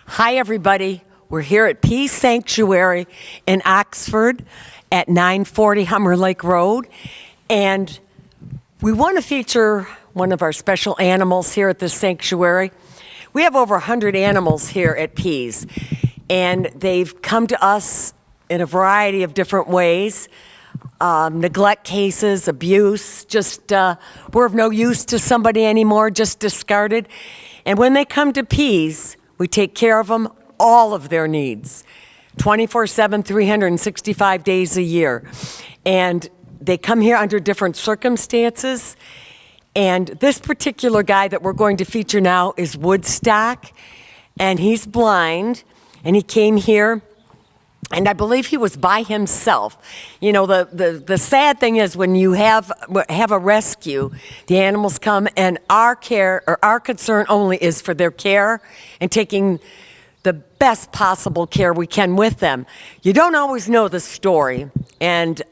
Hi, everybody. We're here at Peace Sanctuary in Oxford at 940 Hummer Lake Road. And we want to feature one of our special animals here at this sanctuary. We have over 100 animals here at Peace, and they've come to us in a variety of different ways. Neglect cases, abuse, just we're of no use to somebody anymore, just discarded. And when they come to Peace, we take care of them, all of their needs, 24/7, 365 days a year. And they come here under different circumstances. And this particular guy that we're going to feature now is Woodstock, and he's blind, and he came here, and I believe he was by himself. You know, the sad thing is when you have a rescue, the animals come, and our care, or our concern only is for their care and taking the best possible care we can with them. You don't always know the story, and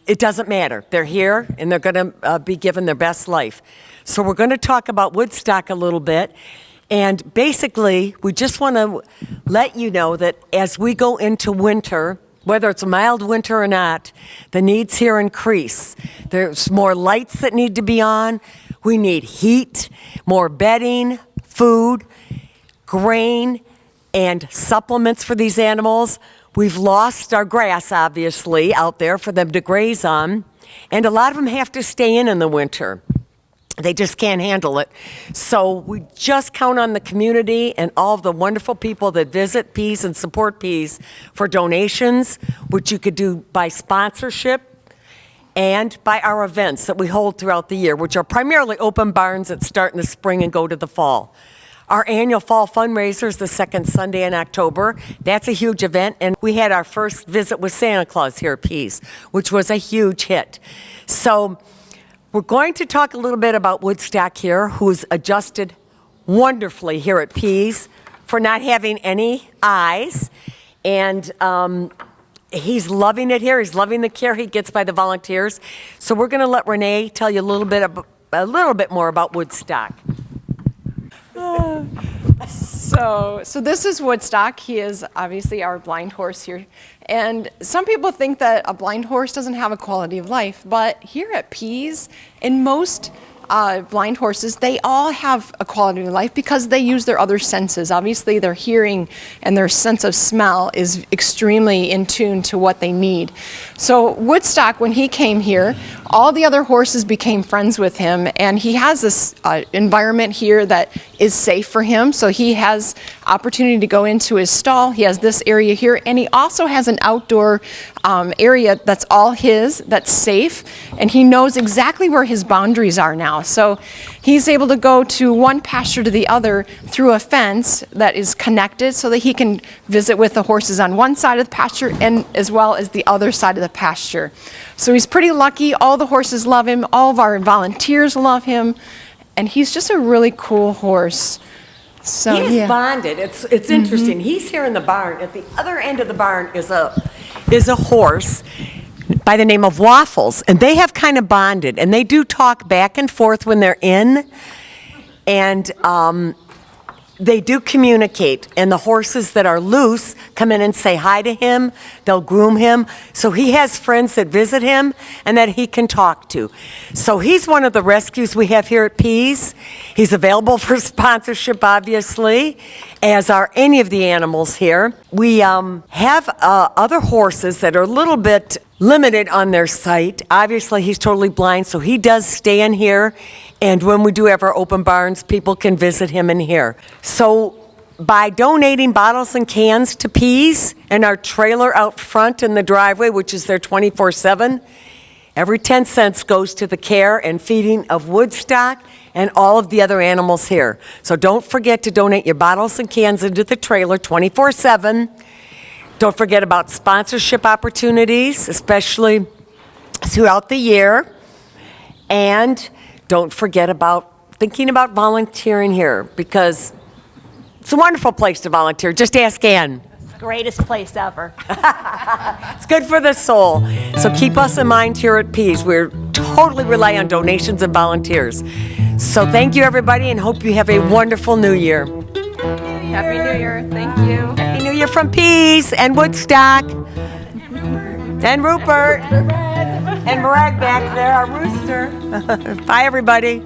it doesn't matter. They're here, and they're going to be given their best life. So we're going to talk about Woodstock a little bit. And basically, we just want to let you know that as we go into winter, whether it's a mild winter or not, the needs here increase. There's more lights that need to be on. We need heat, more bedding, food, grain, and supplements for these animals. We've lost our grass, obviously, out there for them to graze on. And a lot of them have to stay in the winter. They just can't handle it. So we just count on the community and all of the wonderful people that visit Peace and support Peace for donations, which you could do by sponsorship and by our events that we hold throughout the year, which are primarily open barns that start in the spring and go to the fall. Our annual fall fundraiser is the second Sunday in October. That's a huge event, and we had our first visit with Santa Claus here at Peace, which was a huge hit. So we're going to talk a little bit about Woodstock here, who's adjusted wonderfully here at Peace for not having any eyes. And he's loving it here. He's loving the care he gets by the volunteers. So we're going to let Renee tell you a little bit more about Woodstock. So this is Woodstock. He is obviously our blind horse here. And some people think that a blind horse doesn't have a quality of life, but here at Pease, in most blind horses, they all have a quality of life because they use their other senses. Obviously, their hearing and their sense of smell is extremely in tune to what they need. So Woodstock, when he came here, all the other horses became friends with him, and he has this environment here that is safe for him. So he has opportunity to go into his stall. He has this area here, and he also has an outdoor area that's all his, that's safe, and he knows exactly where his boundaries are now. So he's able to go to one pasture to the other through a fence that is connected so that he can visit with the horses on one side of the pasture and as well as the other side of the pasture. So he's pretty lucky. All the horses love him. All of our volunteers love him. And he's just a really cool horse. So he is bonded. It's interesting. He's here in the barn. At the other end of the barn is a horse by the name of Waffles, and they have kind of bonded, and they do talk back and forth when they're in, and they do communicate, and the horses that are loose come in and say hi to him. They'll groom him. So he has friends that visit him and that he can talk to. So he's one of the rescues we have here at Pease. He's available for sponsorship, obviously, as are any of the animals here. We have other horses that are a little bit limited on their sight. Obviously, he's totally blind, so he does stay in here. And when we do have our open barns, people can visit him in here. So by donating bottles and cans to Pease and our trailer out front in the driveway, which is there 24/7, every 10 cents goes to the care and feeding of Woodstock and all of the other animals here. So don't forget to donate your bottles and cans into the trailer 24/7. Don't forget about sponsorship opportunities, especially throughout the year. And don't forget about thinking about volunteering here, because it's a wonderful place to volunteer. Just ask Ann. greatest place ever. It's good for the soul. So keep us in mind here at Pease. We're totally rely on donations and volunteers. So thank you, everybody, and hope you have a wonderful New Year. Happy New Year. Thank you. Happy New Year from Pease and Woodstock. And Rupert. And Marag back there, our rooster. Bye, everybody.